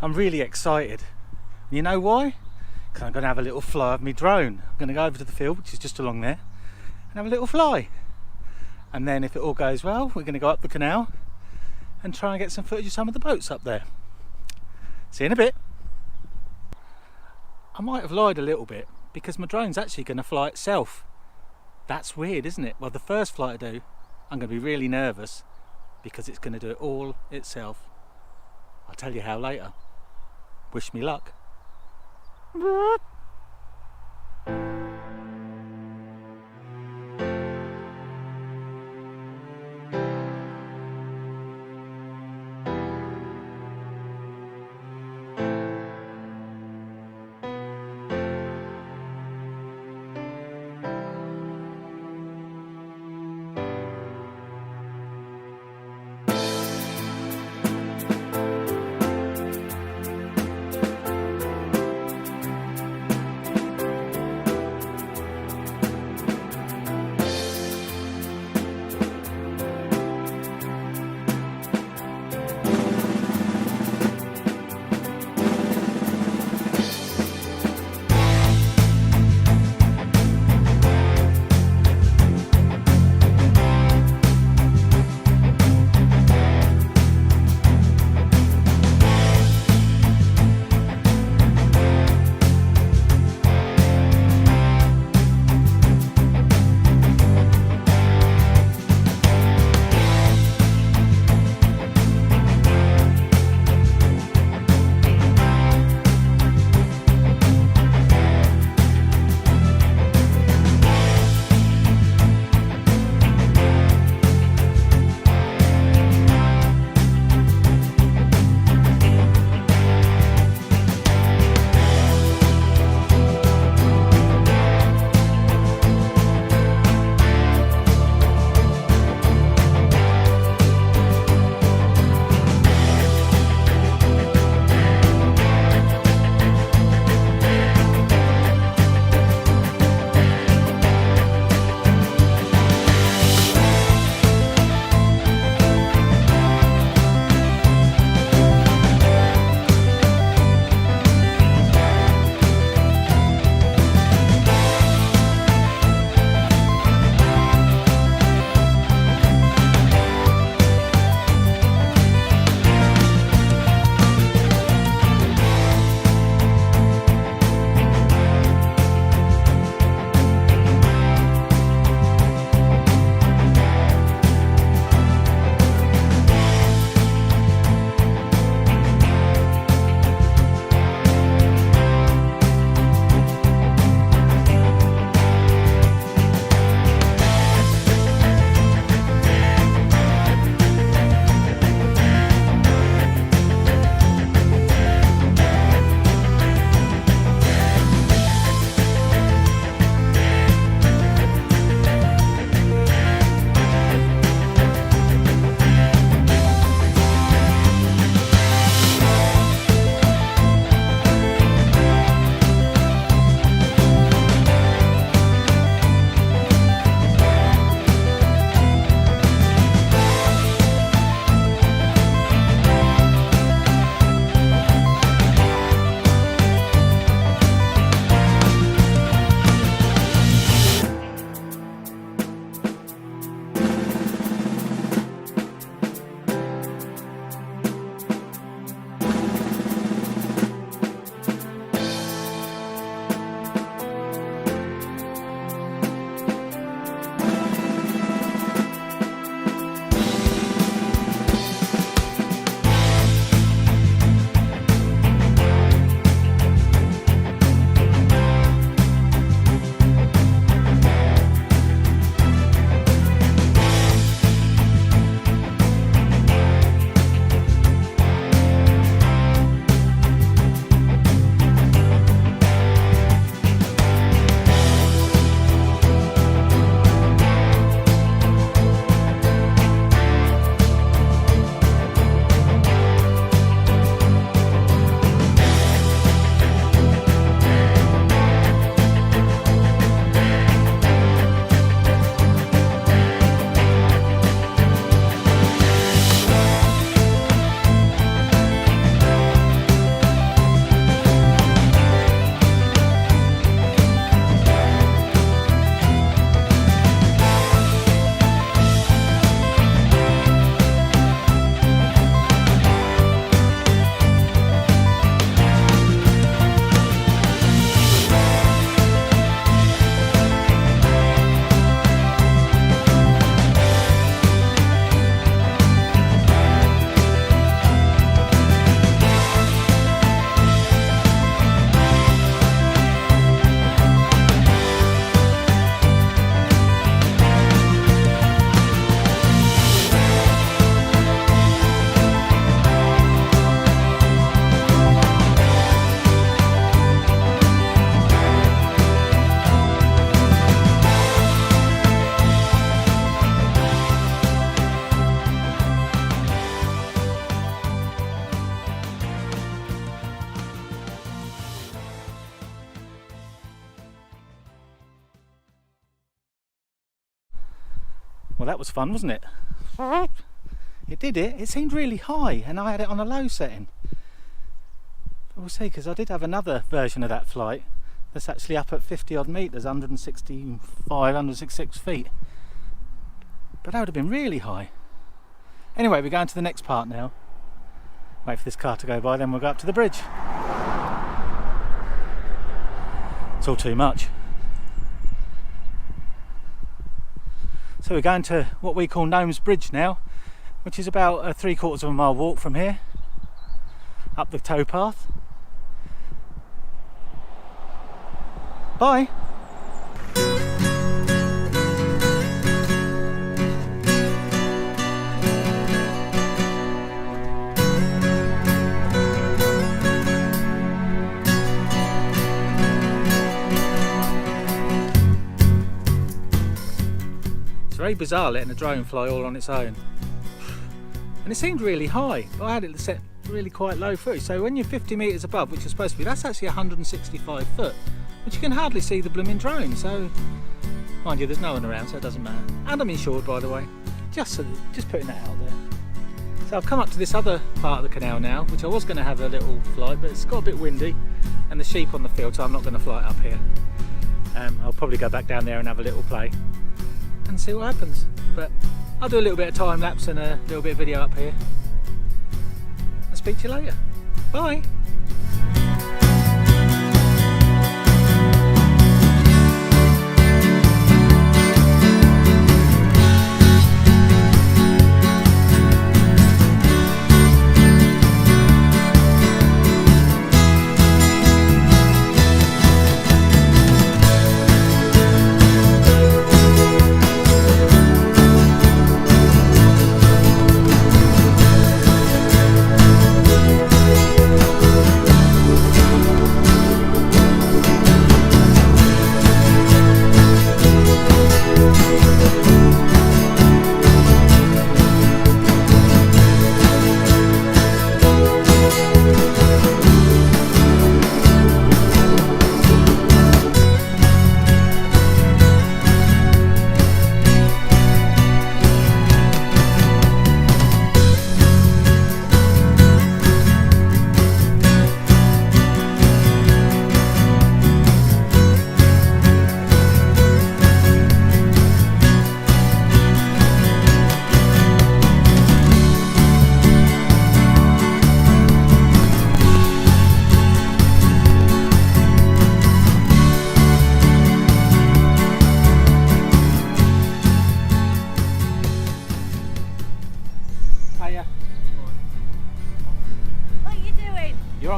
I'm really excited. You know why? Because I'm going to have a little fly of my drone. I'm going to go over to the field, which is just along there, and have a little fly. And then if it all goes well, we're going to go up the canal and try and get some footage of some of the boats up there. See you in a bit. I might have lied a little bit because my drone's actually going to fly itself. That's weird, isn't it? Well, the first flight I do, I'm going to be really nervous because it's going to do it all itself. I'll tell you how later. Wish me luck. Well, that was fun, wasn't it? It did it. It seemed really high, and I had it on a low setting. But we'll see, because I did have another version of that flight that's actually up at 50 odd metres, 165, 166 feet. But that would have been really high. Anyway, we're going to the next part now. Wait for this car to go by, then we'll go up to the bridge. It's all too much. So we're going to what we call Gnomes Bridge now, which is about a 3/4 of a mile walk from here, up the towpath. Bye! It's very bizarre letting a drone fly all on its own. And it seemed really high, but I had it set really quite low through. So when you're 50 metres above, which you're supposed to be, that's actually 165 foot, but you can hardly see the blooming drone. So, mind you, there's no one around, so it doesn't matter. And I'm insured, by the way. Just putting that out there. So I've come up to this other part of the canal now, which I was going to have a little flight, but it's got a bit windy, and the sheep on the field, so I'm not going to fly it up here. I'll probably go back down there and have a little play and see what happens. But I'll do a little bit of time lapse and a little bit of video up here. I'll speak to you later. Bye!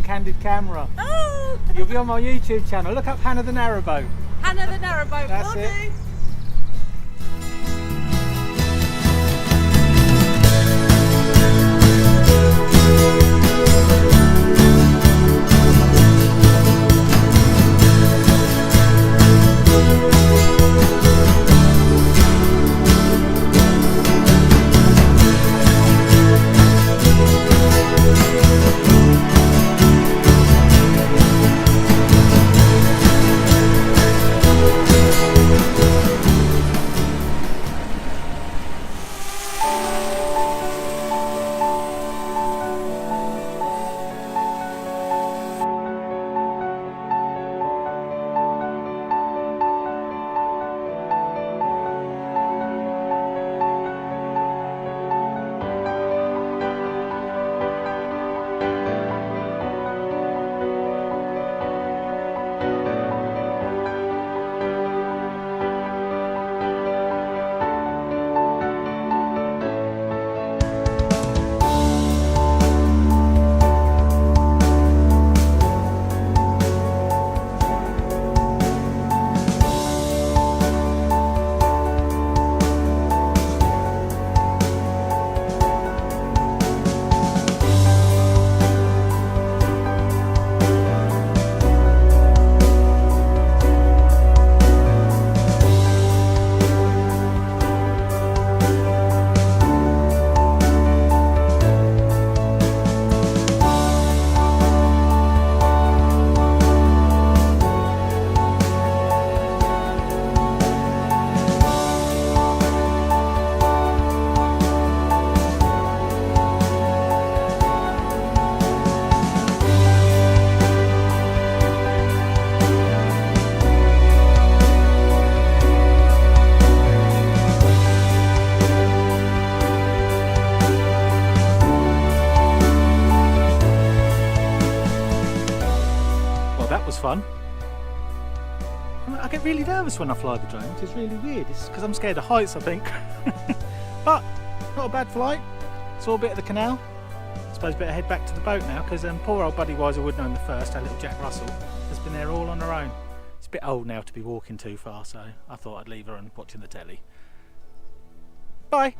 Candid camera. Oh! You'll be on my YouTube channel. Look up Hannah the Narrowboat. Hannah the Narrowboat. That's it. fun. I get really nervous when I fly the drone, which is really weird. It's because I'm scared of heights, I think. But not a bad flight. Saw a bit of the canal. I suppose better head back to the boat now, because poor old Buddy Wise, I would know him the first, our little Jack Russell, has been there all on her own. It's a bit old now to be walking too far, so I thought I'd leave her and watching the telly. Bye.